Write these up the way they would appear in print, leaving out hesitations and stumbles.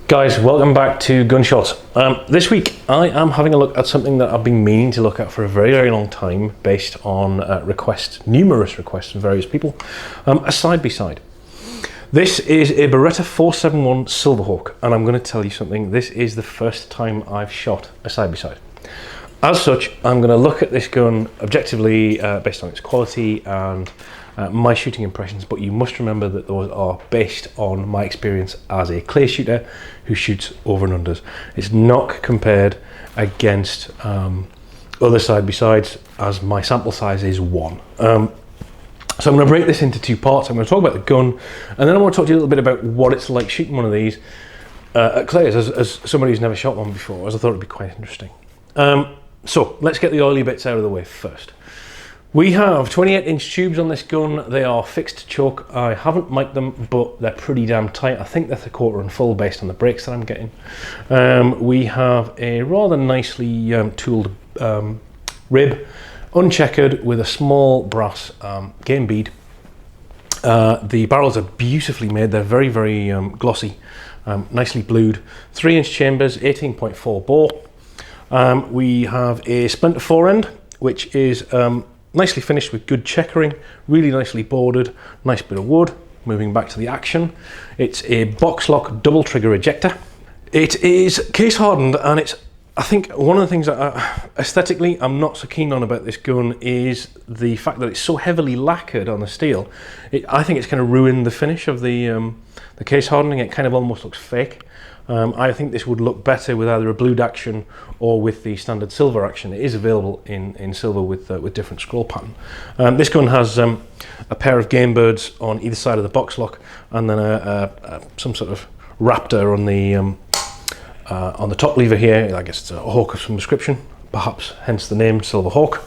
Guys, welcome back to Gunshots. This week I am having a look at something that I've been meaning to look at for a very, very long time based on numerous requests from various people, a side-by-side. This is a Beretta 471 Silverhawk, and I'm going to tell you something, this is the first time I've shot a side-by-side. As such, I'm going to look at this gun objectively based on its quality and my shooting impressions, but you must remember that those are based on my experience as a clay shooter who shoots over and unders. It's not compared against other side-by-sides, as my sample size is 1. So I'm going to break this into 2 parts. I'm going to talk about the gun, and then I want to talk to you a little bit about what it's like shooting one of these at clays, as somebody who's never shot one before, as I thought it'd be quite interesting. So let's get the oily bits out of the way first. We have 28-inch tubes on this gun. They are fixed choke. I haven't mic'd them, but they're pretty damn tight. I think they're 1/4 and full based on the brakes that I'm getting. We have a rather nicely tooled rib, uncheckered, with a small brass game bead. The barrels are beautifully made. They're very, very glossy, nicely blued. 3-inch chambers, 18.4 bore. We have a splinter forend, which is nicely finished with good checkering, really nicely bordered, nice bit of wood. Moving back to the action, it's a box lock double trigger ejector. It is case hardened, and it's, I think one of the things that aesthetically I'm not so keen on about this gun is the fact that it's so heavily lacquered on the steel. I think it's going to ruin the finish of the case hardening. It kind of almost looks fake. I think this would look better with either a blued action or with the standard silver action. It is available in silver with different scroll pattern. This gun has a pair of game birds on either side of the box lock, and then some sort of raptor on the top lever here. I guess it's a hawk of some description, perhaps hence the name Silverhawk.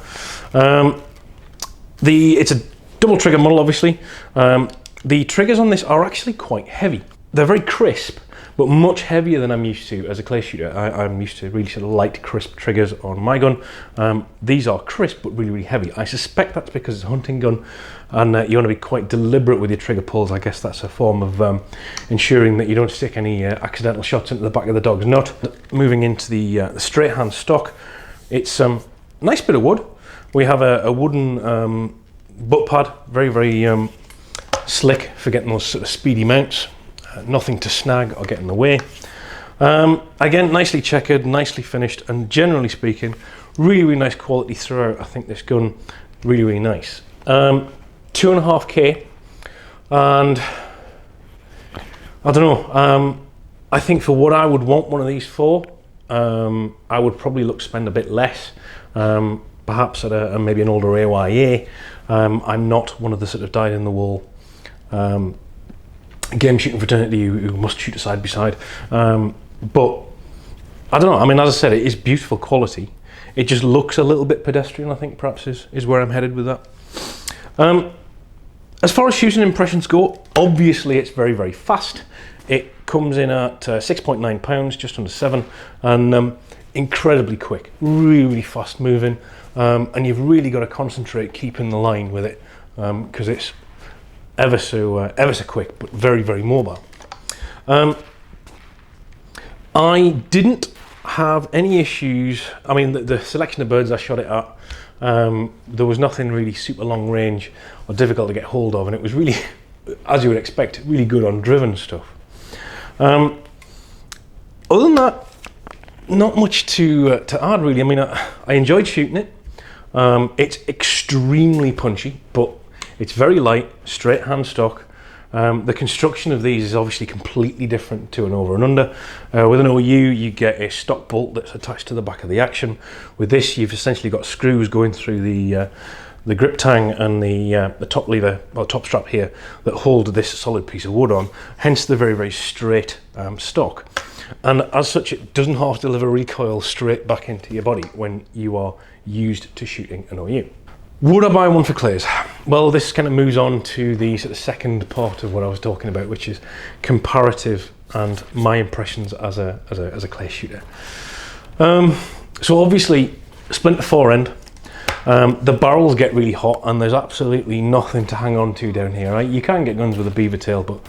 It's a double trigger model, obviously. The triggers on this are actually quite heavy. They're very crisp, but much heavier than I'm used to as a clay shooter. I'm used to really sort of light, crisp triggers on my gun. These are crisp, but really, really heavy. I suspect that's because it's a hunting gun, and you want to be quite deliberate with your trigger pulls. I guess that's a form of ensuring that you don't stick any accidental shots into the back of the dog's nut. Moving into the straight hand stock, it's nice bit of wood. We have a wooden butt pad, very, very slick for getting those sort of speedy mounts. Nothing to snag or get in the way. Again, nicely checkered, nicely finished, and generally speaking, really, really nice quality throughout. I think this gun, really, really nice. 2.5K, and I don't know, I think for what I would want one of these for, I would probably spend a bit less, perhaps at maybe an older AYA. I'm not one of the sort of dyed-in-the-wool game shooting fraternity who must shoot a side-by-side, but I don't know. I mean, as I said, it is beautiful quality. It just looks a little bit pedestrian, I think, perhaps is where I'm headed with that. As far as shooting impressions go, obviously it's very, very fast. It comes in at 6.9 pounds, just under 7, and incredibly quick, really, really fast moving, and you've really got to concentrate keeping the line with it, because it's ever so quick, but very, very mobile. I didn't have any issues. I mean, the selection of birds I shot it at, there was nothing really super long range or difficult to get hold of, and it was really, as you would expect, really good on driven stuff. Other than that, not much to add really. I mean, I enjoyed shooting it. It's extremely punchy, but it's very light, straight hand stock. The construction of these is obviously completely different to an over and under. With an OU, you get a stock bolt that's attached to the back of the action. With this, you've essentially got screws going through the grip tang and the top lever, or top strap here, that hold this solid piece of wood on, hence the very, very straight stock. And as such, it doesn't have to deliver recoil straight back into your body when you are used to shooting an OU. Would I buy one for clays? Well, this kind of moves on to the sort of second part of what I was talking about, which is comparative and my impressions as a clay shooter. So obviously, splinter forend. The barrels get really hot and there's absolutely nothing to hang on to down here. Right? You can get guns with a beaver tail, but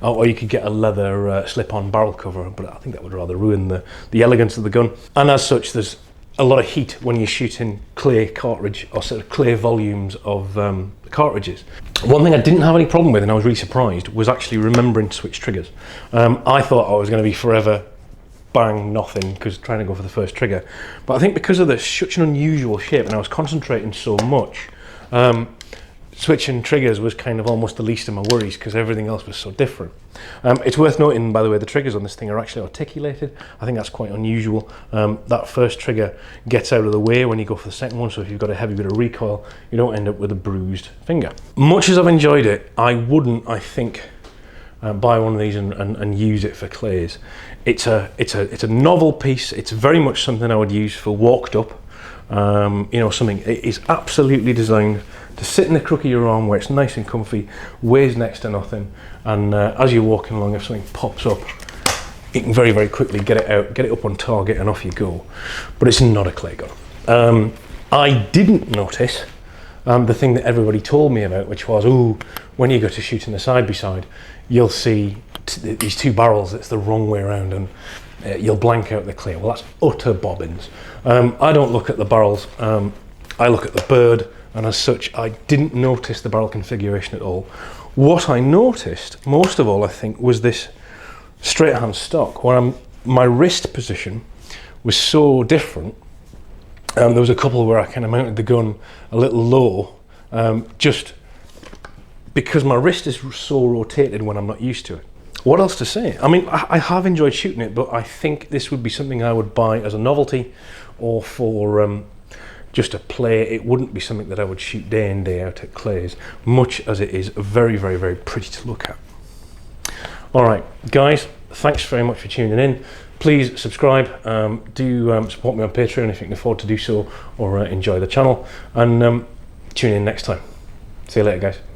or you could get a leather slip-on barrel cover, but I think that would rather ruin the elegance of the gun. And as such, there's a lot of heat when you're shooting clear cartridge or sort of clear volumes of cartridges. One thing I didn't have any problem with, and I was really surprised, was actually remembering to switch triggers. I thought I was going to be forever bang nothing because trying to go for the first trigger, but I think because of such an unusual shape and I was concentrating so much, switching triggers was kind of almost the least of my worries because everything else was so different. It's worth noting, by the way, the triggers on this thing are actually articulated. I think that's quite unusual. That first trigger gets out of the way when you go for the second one, so if you've got a heavy bit of recoil, you don't end up with a bruised finger. Much as I've enjoyed it, I wouldn't, I think, buy one of these and use it for clays. It's a novel piece. It's very much something I would use for walked up. You know, something. It is absolutely designed to sit in the crook of your arm where it's nice and comfy, weighs next to nothing, and as you're walking along, if something pops up, you can very, very quickly get it out, get it up on target, and off you go. But it's not a clay gun. I didn't notice the thing that everybody told me about, which was, oh, when you go to shoot in the side-by-side, you'll see these two barrels, it's the wrong way around, and you'll blank out the clay. Well, that's utter bobbins. I don't look at the barrels, I look at the bird, and as such, I didn't notice the barrel configuration at all. What I noticed, most of all, I think, was this straight hand stock, where my wrist position was so different. There was a couple where I kind of mounted the gun a little low, just because my wrist is so rotated when I'm not used to it. What else to say? I mean, I have enjoyed shooting it, but I think this would be something I would buy as a novelty or for just a play. It wouldn't be something that I would shoot day in, day out at clays, much as it is very, very, very pretty to look at. All right, guys, thanks very much for tuning in. Please subscribe, do support me on Patreon if you can afford to do so, or enjoy the channel, and tune in next time. See you later, guys.